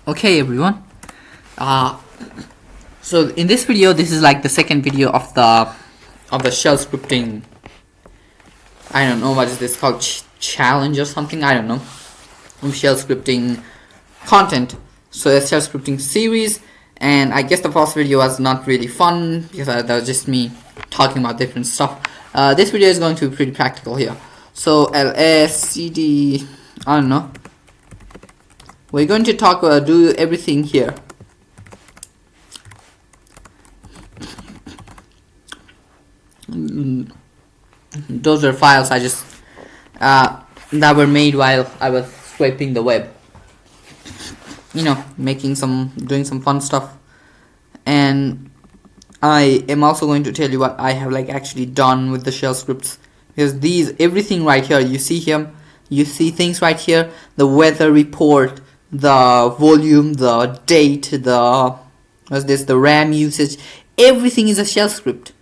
Okay everyone, uh, so in this video, this is like the second video of the shell scripting. I don't know what is this called, challenge or something, I don't know, shell scripting content. So a shell scripting series, and I guess the first video was not really fun because that was just me talking about different stuff. This video is going to be pretty practical here. So LSCD, I don't know, we're going to talk about do everything here. Those are files I just that were made while I was swiping the web, you know, doing some fun stuff. And I am also going to tell you what I have like actually done with the shell scripts, because everything right here, you see things right here, the weather report, the volume, the date, the RAM usage, everything is a shell script.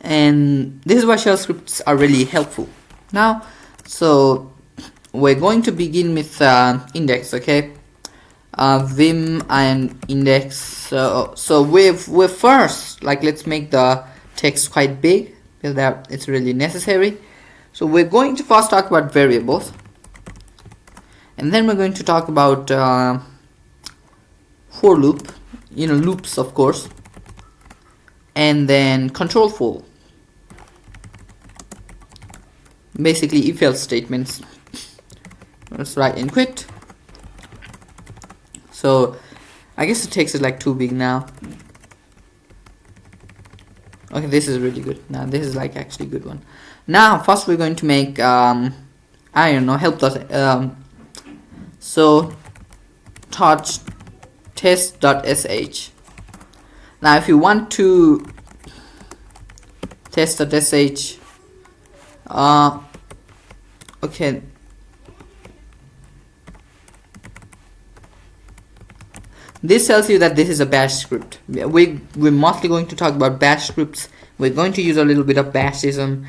And this is why shell scripts are really helpful. Now, so we're going to begin with index, okay? Vim and index. So we're first, like, let's make the text quite big because that it's really necessary. So we're going to first talk about variables, and then we're going to talk about for loop, you know, loops of course, and then control flow, basically if else statements. Let's write and quit. So I guess the text is like too big now. Okay, this is really good. Now this is like actually a good one. Now first we're going to make I don't know, help us. So touch test.sh. Now if you want to test.sh, okay, this tells you that this is a bash script. We're mostly going to talk about bash scripts. We're going to use a little bit of bashism.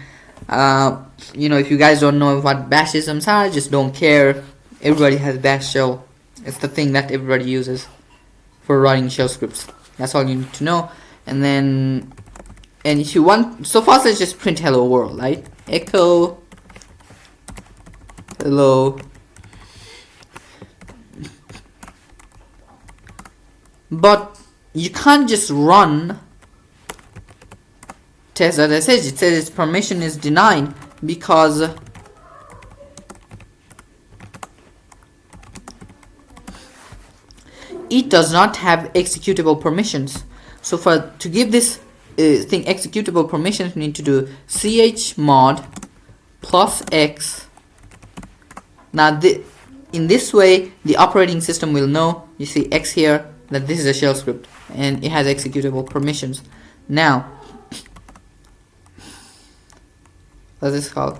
You know, if you guys don't know what bashisms are, just don't care. Everybody has bash shell. It's the thing that everybody uses for running shell scripts. That's all you need to know. And then, and if you want, so first let's just print hello world, right? Echo hello. But you can't just run test.sh. It says its permission is denied because it does not have executable permissions. So to give this thing executable permissions, we need to do chmod +x. Now in this way the operating system will know, you see x here, that this is a shell script and it has executable permissions. Now what's this called?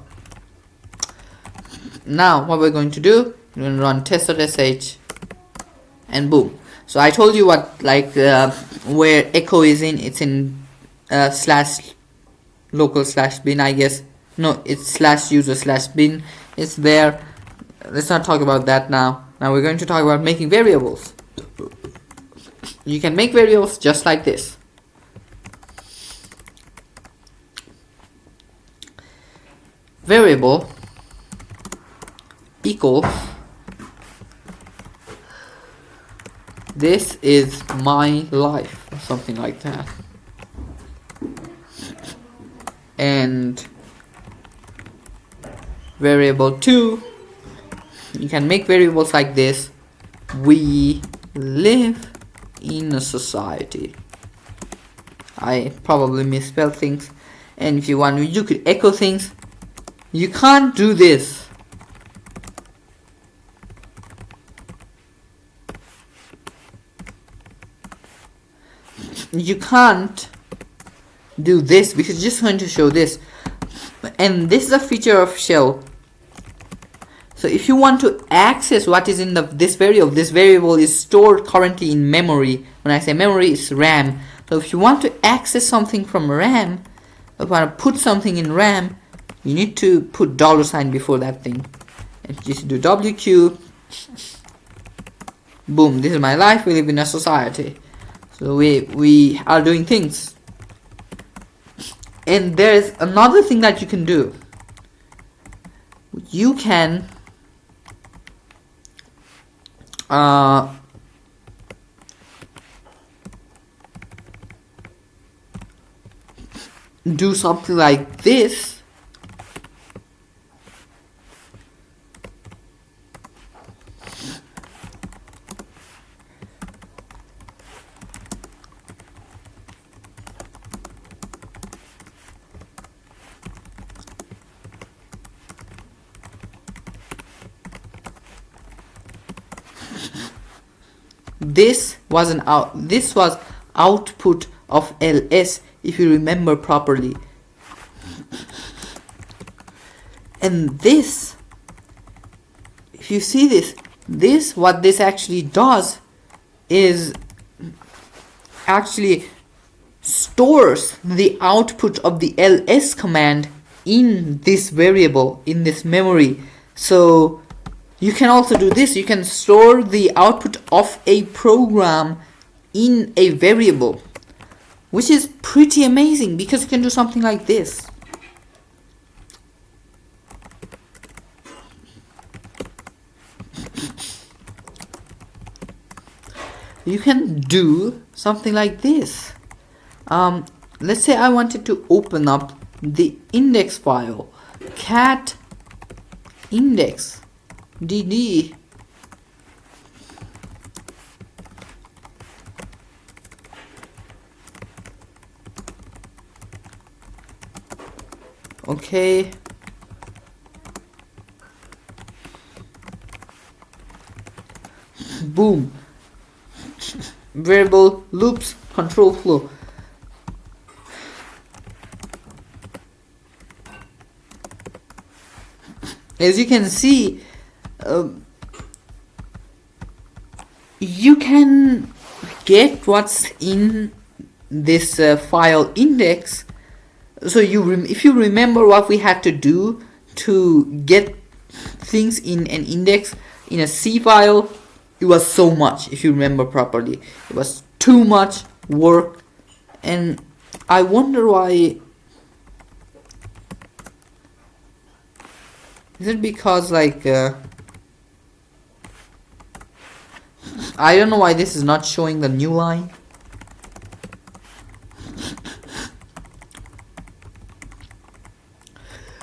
Now what we're going to do, we're going to run test.sh, and boom. So I told you what, like where echo is in, it's in /local/bin, I guess. No, it's /user/bin. It's there. Let's not talk about that now. Now we're going to talk about making variables. You can make variables just like this. Variable equals, this is my life, or something like that. And variable 2, you can make variables like this. We live in a society. I probably misspelled things, and if you want, you could echo things. You can't do this. You can't do this because it's just going to show this, and this is a feature of shell. So if you want to access what is in this variable is stored currently in memory. When I say memory, it's RAM. So if you want to access something from RAM, if you want to put something in RAM, you need to put $sign before that thing. And just do WQ Boom, this is my life. We live in a society, so we are doing things. And there's another thing that you can do. You can do something like this. This was output of ls, if you remember properly. And this, if you see this, what this actually does is actually stores the output of the ls command in this variable, in this memory. So you can also do this. You can store the output of a program in a variable, which is pretty amazing because you can do something like this. You can do something like this. Let's say I wanted to open up the index file, cat index dd. Okay. Boom. Variable loops control flow. As you can see, you can get what's in this file index. So if you remember what we had to do to get things in an index in a C file, it was so much. If you remember properly, it was too much work, and I wonder why. Is it because like I don't know why this is not showing the new line.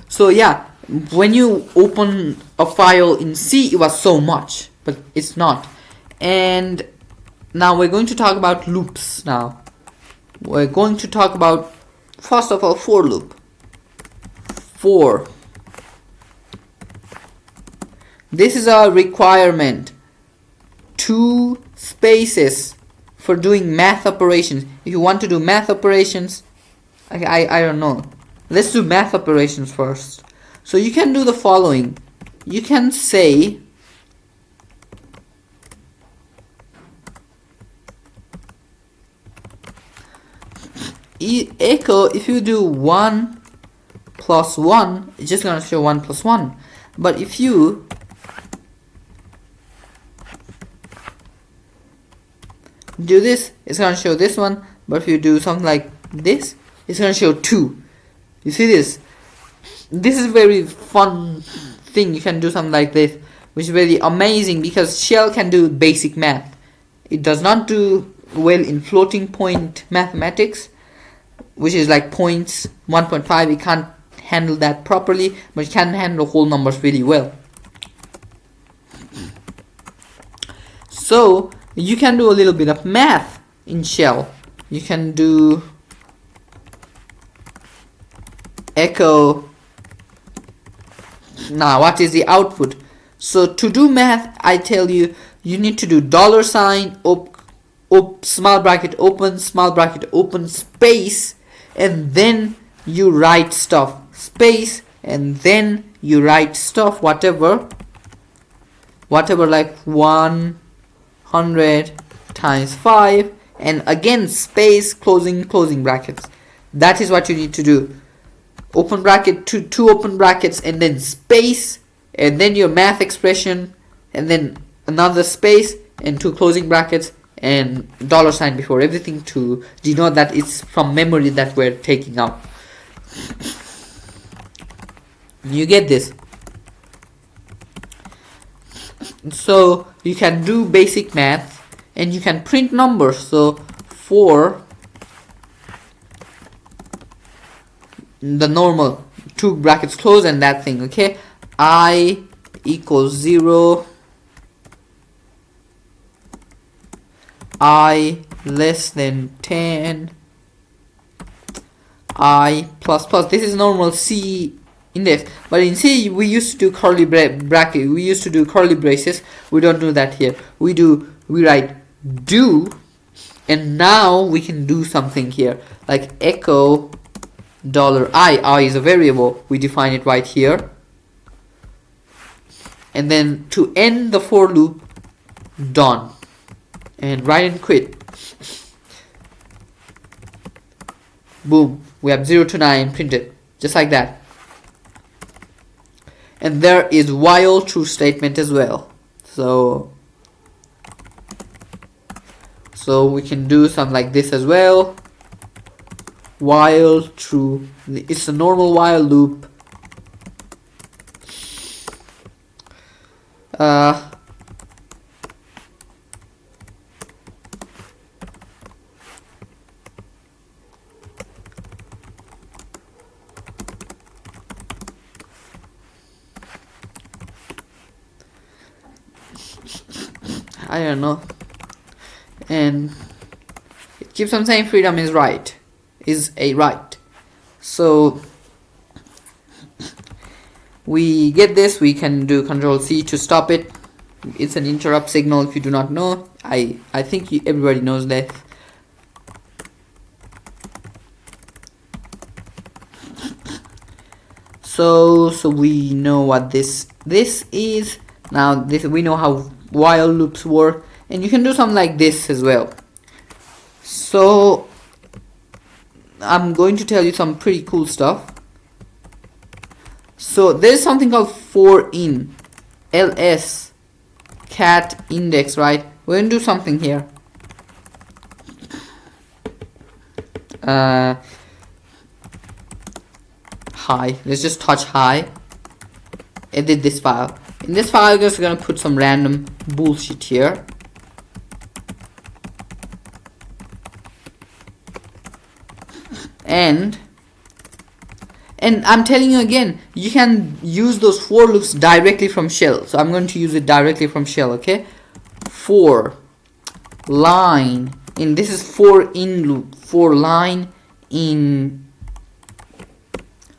So yeah, when you open a file in C, it was so much, but it's not. And now we're going to talk about loops. Now we're going to talk about, first of all, for loop. For. This is a requirement. 2 spaces for doing math operations. If you want to do math operations, I don't know. Let's do math operations first. So you can do the following. You can say echo. If you do 1 plus 1, it's just gonna show 1 plus 1. But if you do this, it's gonna show this one. But if you do something like this, it's gonna show 2. You see this? This is very fun thing. You can do something like this, which is very amazing because shell can do basic math. It does not do well in floating point mathematics, which is like points 1.5. It can't handle that properly, but it can handle whole numbers really well. So you can do a little bit of math in shell. You can do echo. Now what is the output? So to do math, I tell you, you need to do $sign small bracket open space, and then you write stuff, space, and then you write stuff, whatever like 100 times 5, and again space, closing brackets. That is what you need to do. Open bracket, two open brackets, and then space, and then your math expression, and then another space, and two closing brackets and $sign before everything to denote that it's from memory that we're taking out. You get this? So you can do basic math and you can print numbers. So for the normal two brackets close and that thing, okay, I equals 0, I less than 10, I plus plus. This is normal C index, but in C we used to do curly bracket, we used to do curly braces. We don't do that here. We write do, and now we can do something here like echo $I is a variable, we define it right here, and then to end the for loop, done, and write and quit. Boom, we have 0 to 9 printed just like that. And there is while true statement as well. So we can do something like this as well. While true, it's a normal while loop. I don't know, and it keeps on saying freedom is right, is a right. So we get this, we can do Control C to stop it. It's an interrupt signal. If you do not know, I think everybody knows that. So we know what this is. Now this, we know how while loops work, and you can do something like this as well. So I'm going to tell you some pretty cool stuff. So there's something called for in, ls cat index, right? We're going to do something here. Hi, let's just touch hi, edit this file. In this file, I'm just gonna put some random bullshit here. And I'm telling you again, you can use those for loops directly from shell. So I'm going to use it directly from shell, okay? For line in, this is for in loop, for line in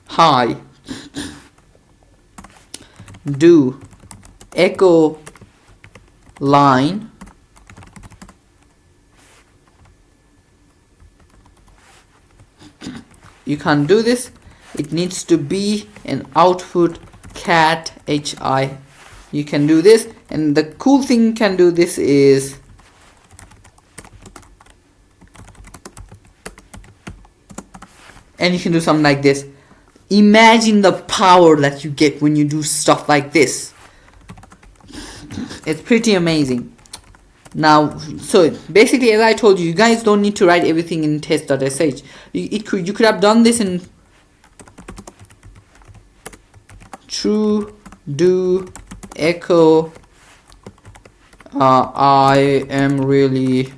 hi, do echo line you can't do this, it needs to be an output cat hi. You can do this, and the cool thing you can do this is and you can do something like this. Imagine the power that you get when you do stuff like this. It's pretty amazing. Now, so basically, as I told you, you guys don't need to write everything in test.sh. You could have done this in true do echo I am really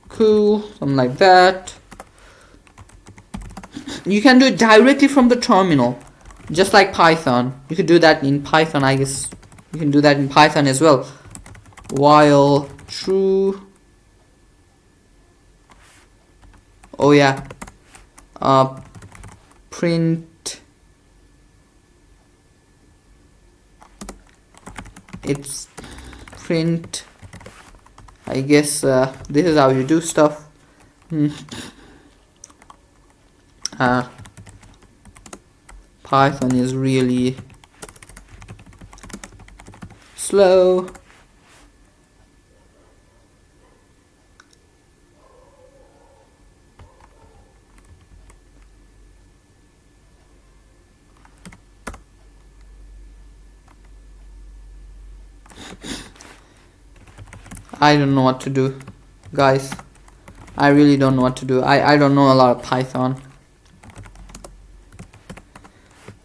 cool, something like that. You can do it directly from the terminal, just like Python. You could do that in Python, I guess. You can do that in Python as well. While true, oh yeah, print, it's print, I guess this is how you do stuff. Python is really slow. I don't know what to do, guys. I really don't know what to do. I don't know a lot of Python.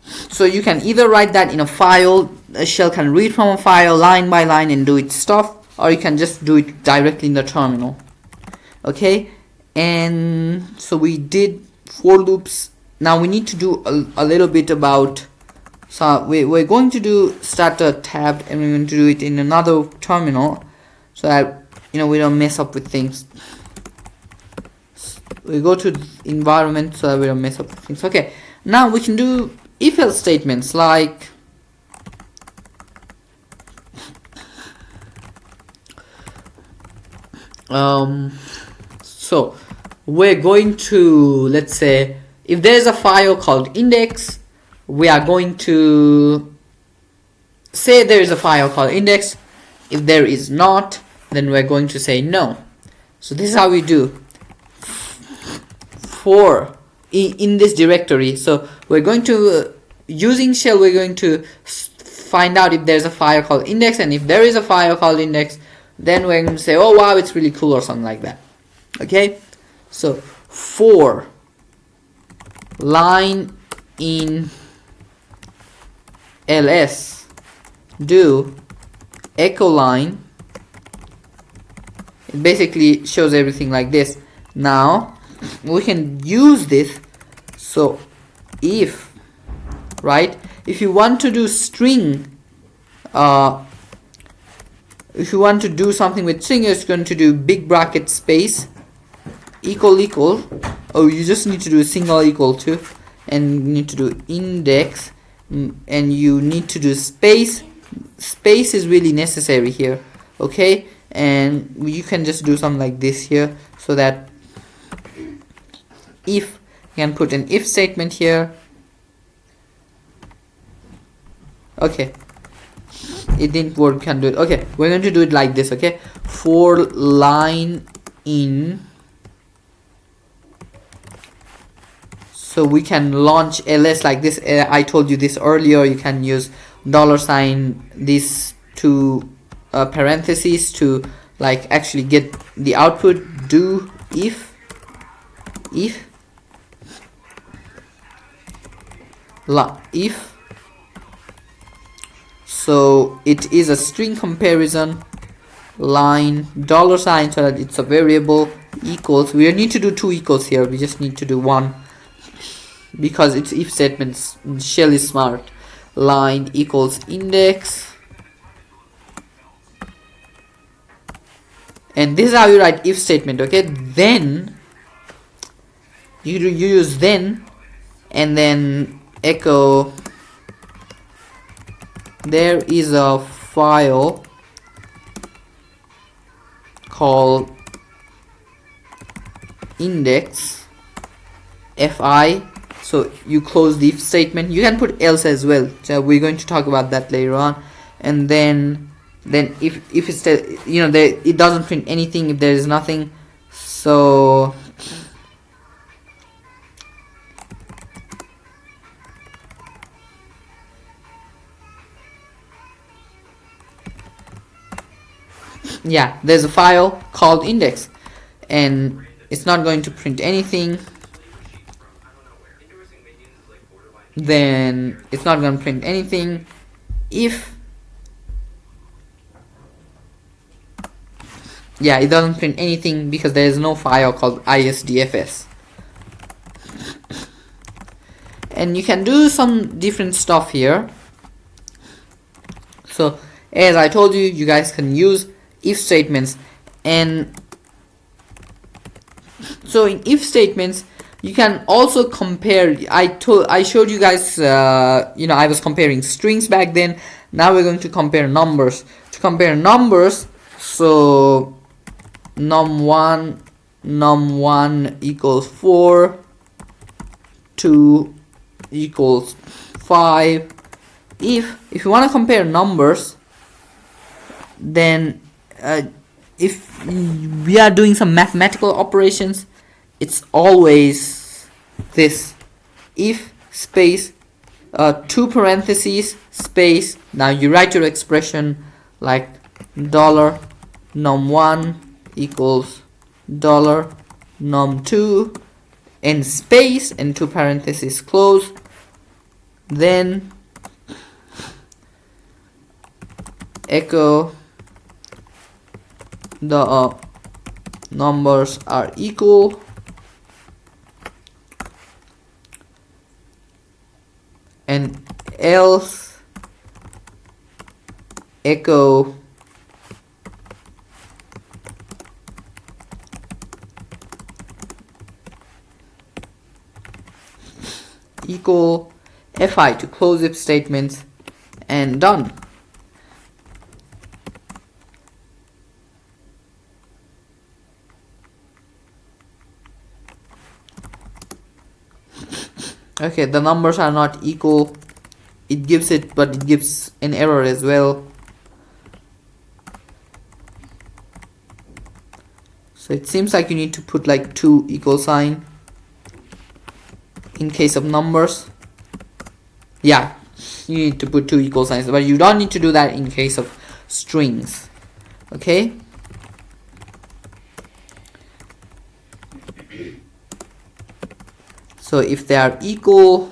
So you can either write that in a file, a shell can read from a file line by line and do its stuff, or you can just do it directly in the terminal. Okay, and so we did for loops. Now we need to do a little bit about, so we're going to do start a tab, and we're going to do it in another terminal so that we don't mess up with things. We go to environment so that we don't mess up with things. Okay, now we can do if-else statements like so we're going to, let's say, if there's a file called index, we are going to say there is a file called index. If there is not, then we're going to say no. So this is how we do for in this directory. So we're going to using shell, we're going to find out if there's a file called index, and if there is a file called index, then we're going to say, oh wow, it's really cool, or something like that. Okay, so for line in ls, do echo line. It basically shows everything like this. Now we can use this. So if, right, if you want to do string, if you want to do something with string, it's going to do big bracket space equal equal. Oh, you just need to do a single equal to, and you need to do index, and you need to do space. Space is really necessary here. Okay, and you can just do something like this here, so that if you can put an if statement here. Okay, it didn't work, can do it. Okay, we're going to do it like this. Okay, for line in, so we can launch ls like this. I told you this earlier. You can use $, these two parentheses to like actually get the output. Do if so it is a string comparison line $, so that it's a variable, equals. We need to do two equals here. We just need to do one because it's if statements. Shell is smart. Line equals index, and this is how you write if statement. Okay, then you use then, and then echo there is a file called index fi. So you close the if statement. You can put else as well. So we're going to talk about that later on. And then if it's it doesn't print anything if there is nothing. So yeah, there's a file called index, and it's not going to print anything. Then it's not going to print anything if it doesn't print anything because there is no file called isdfs. And you can do some different stuff here. So as I told you, you guys can use if statements, and so in if statements you can also compare. I showed you guys I was comparing strings back then. Now we're going to compare numbers. To compare numbers, so num1 equals 4, 2 equals 5. If you want to compare numbers, then if we are doing some mathematical operations, it's always this if space 2 parentheses space. Now you write your expression like num1 equals dollar num2 and space and two parentheses close, then echo the numbers are equal, and else echo equal fi to close if statements, and done. Okay, the numbers are not equal. It gives it, but it gives an error as well. So it seems like you need to put like 2 equal sign in case of numbers. Yeah, you need to put 2 equal signs, but you don't need to do that in case of strings. Okay. So if they are equal,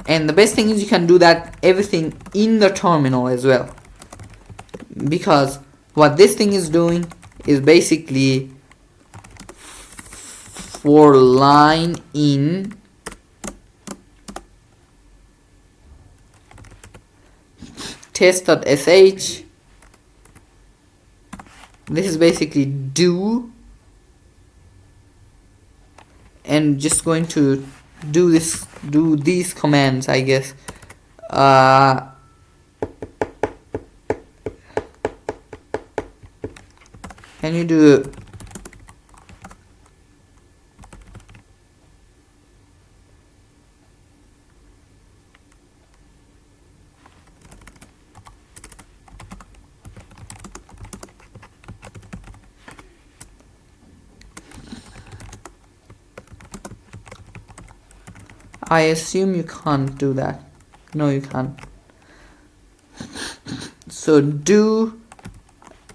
and the best thing is you can do that everything in the terminal as well, because what this thing is doing is basically for line in test.sh, this is basically do, and just going to do these commands, I guess. Can you do I assume you can't do that. No, you can't. So do,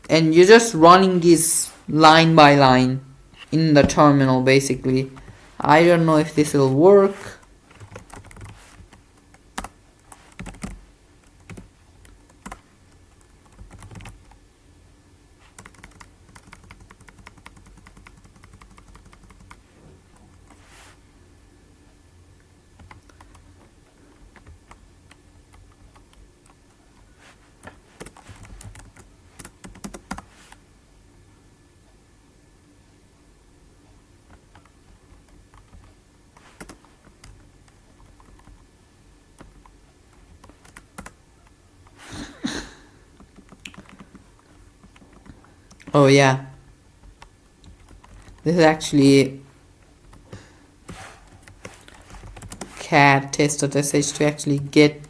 and you're just running this line by line in the terminal basically. I don't know if this will work. Oh yeah, this is actually cat test.sh to actually get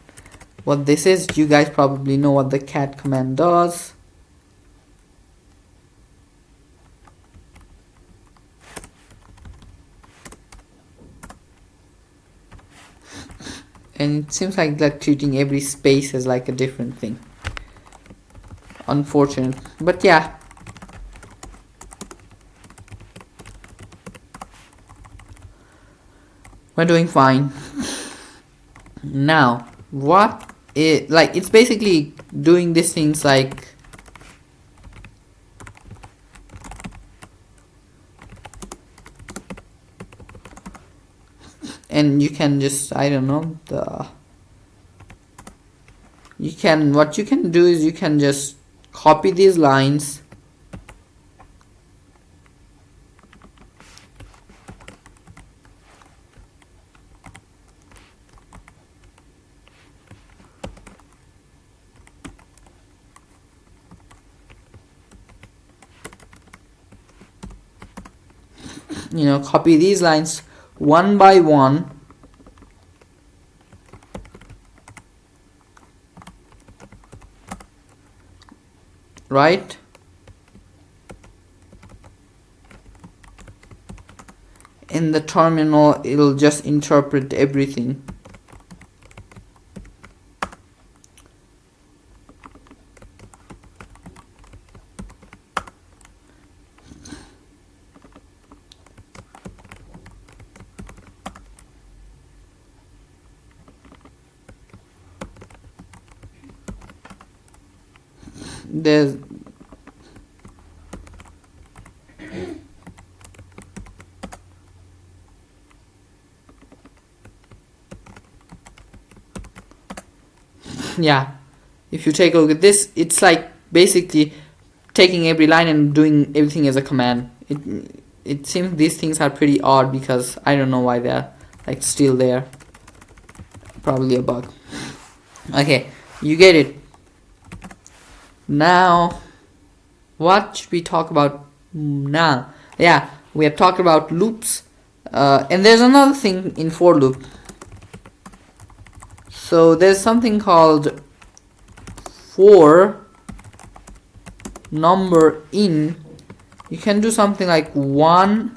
what this is. You guys probably know what the cat command does. And it seems like they're treating every space as like a different thing. Unfortunate, but yeah. We're doing fine. Now, what it like? It's basically doing these things like and you can just, I don't know, what you can do is you can just copy these lines copy these lines one by one, right? In the terminal it'll just interpret everything. there's yeah, if you take a look at this, it's like basically taking every line and doing everything as a command. It seems these things are pretty odd because I don't know why they're like still there. Probably a bug. Okay, you get it. Now, what should we talk about now? Yeah, we have talked about loops, and there's another thing in for loop. So there's something called for number in. You can do something like 1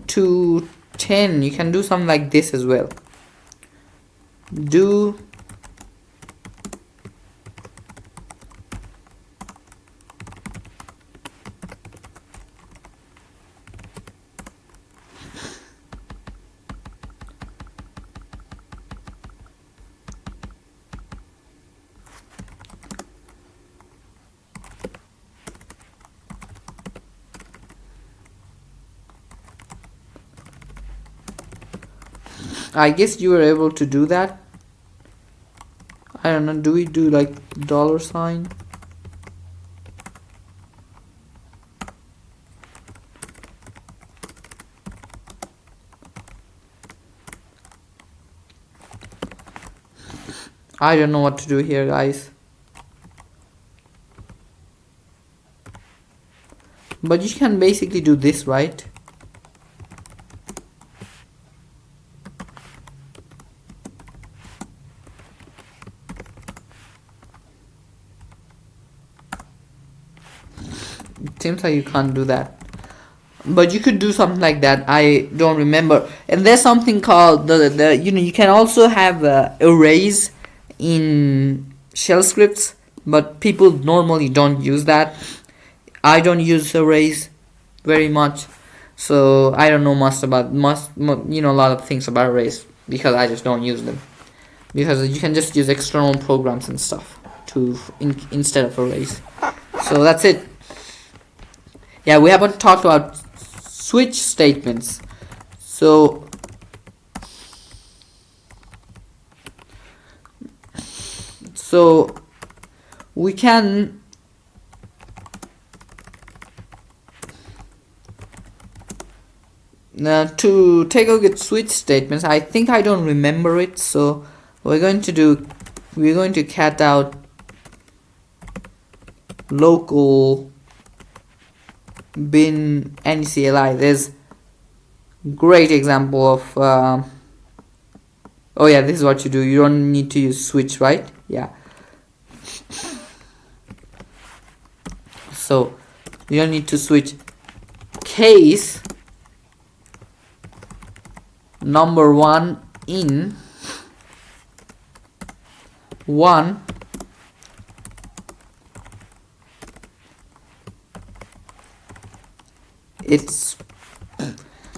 to 10. You can do something like this as well. Do I guess you were able to do that. I don't know, do we do like $? I don't know what to do here, guys. But you can basically do this, right? It seems like you can't do that. But you could do something like that. I don't remember. And there's something called the you can also have arrays in shell scripts, but people normally don't use that. I don't use arrays very much, so I don't know much about a lot of things about arrays because I just don't use them. Because you can just use external programs and stuff instead of arrays. So that's it. Yeah, we haven't talked about switch statements. So we can to take a look at switch statements. I think I don't remember it, so we're going to cat out local bin NCLI. There's great example of oh yeah, this is what you do. You don't need to use switch, right? Yeah. So you don't need to switch case number 1 in 1 it's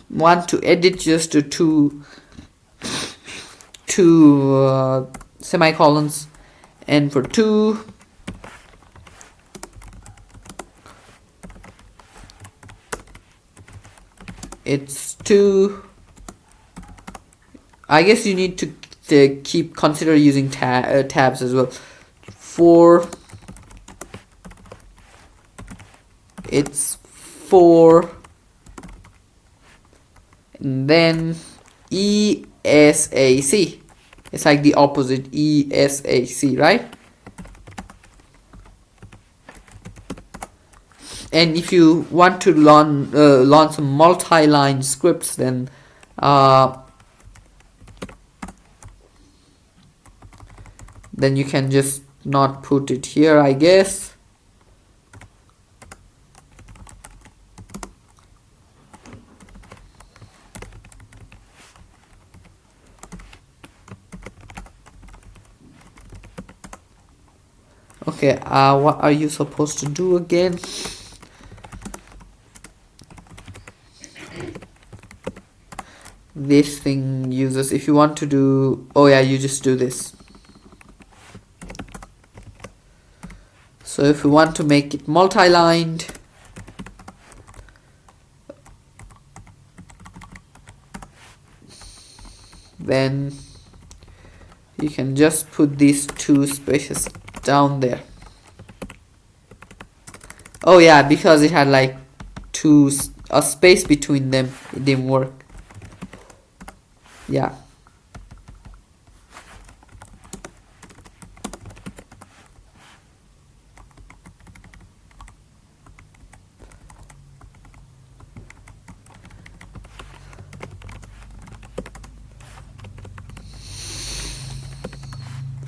want to edit just to two semicolons, and for 2 it's 2. I guess you need to consider using tabs as well. 4 it's 4, and then ESAC. It's like the opposite, ESAC, right? And if you want to learn some multi-line scripts, then you can just not put it here, I guess. Okay, what are you supposed to do again? This thing uses, if you want to do, oh yeah, you just do this. So if we want to make it multi-lined, then you can just put these two spaces down there. Oh yeah, because it had like a space between them, it didn't work. Yeah.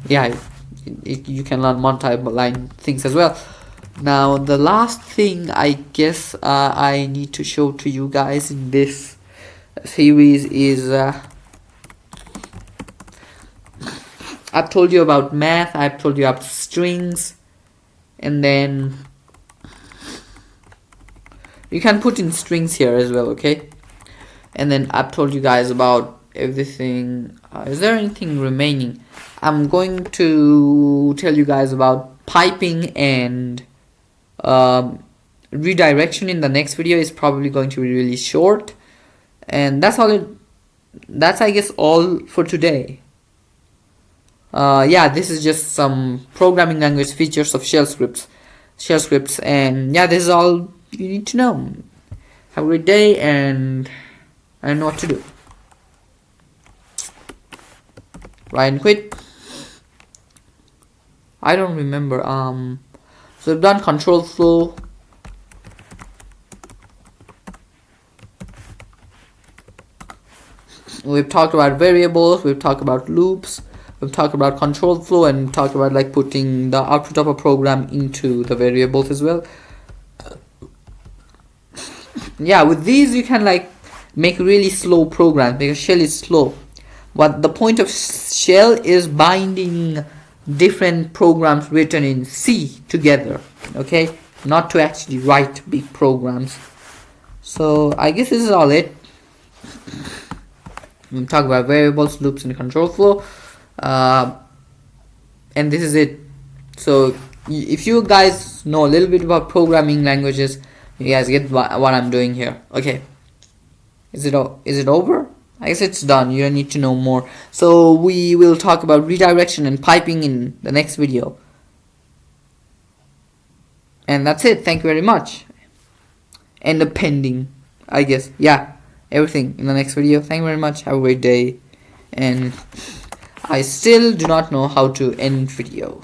Yeah, you can learn multi-line things as well. Now the last thing I guess I need to show to you guys in this series is I've told you about math, I've told you about strings, and then you can put in strings here as well, okay? And then I've told you guys about everything. Is there anything remaining? I'm going to tell you guys about piping and redirection in the next video. Is probably going to be really short, and that's I guess all for today. Yeah, this is just some programming language features of shell scripts, and yeah, this is all you need to know. Have a great day, and I don't know what to do. Ryan quit. I don't remember. So we've done control flow. We've talked about variables. We've talked about loops. We've talked about control flow, and talked about like putting the output of a program into the variables as well. Yeah, with these you can like make really slow programs because shell is slow. But the point of shell is binding different programs written in C together, okay? Not to actually write big programs. So I guess this is all it. We'll talk about variables, loops, and control flow. And this is it. So if you guys know a little bit about programming languages, you guys get what I'm doing here. Okay. Is it over? I guess it's done. You don't need to know more. So we will talk about redirection and piping in the next video. And that's it. Thank you very much. And the pending, I guess. Yeah, everything in the next video. Thank you very much. Have a great day. And I still do not know how to end video.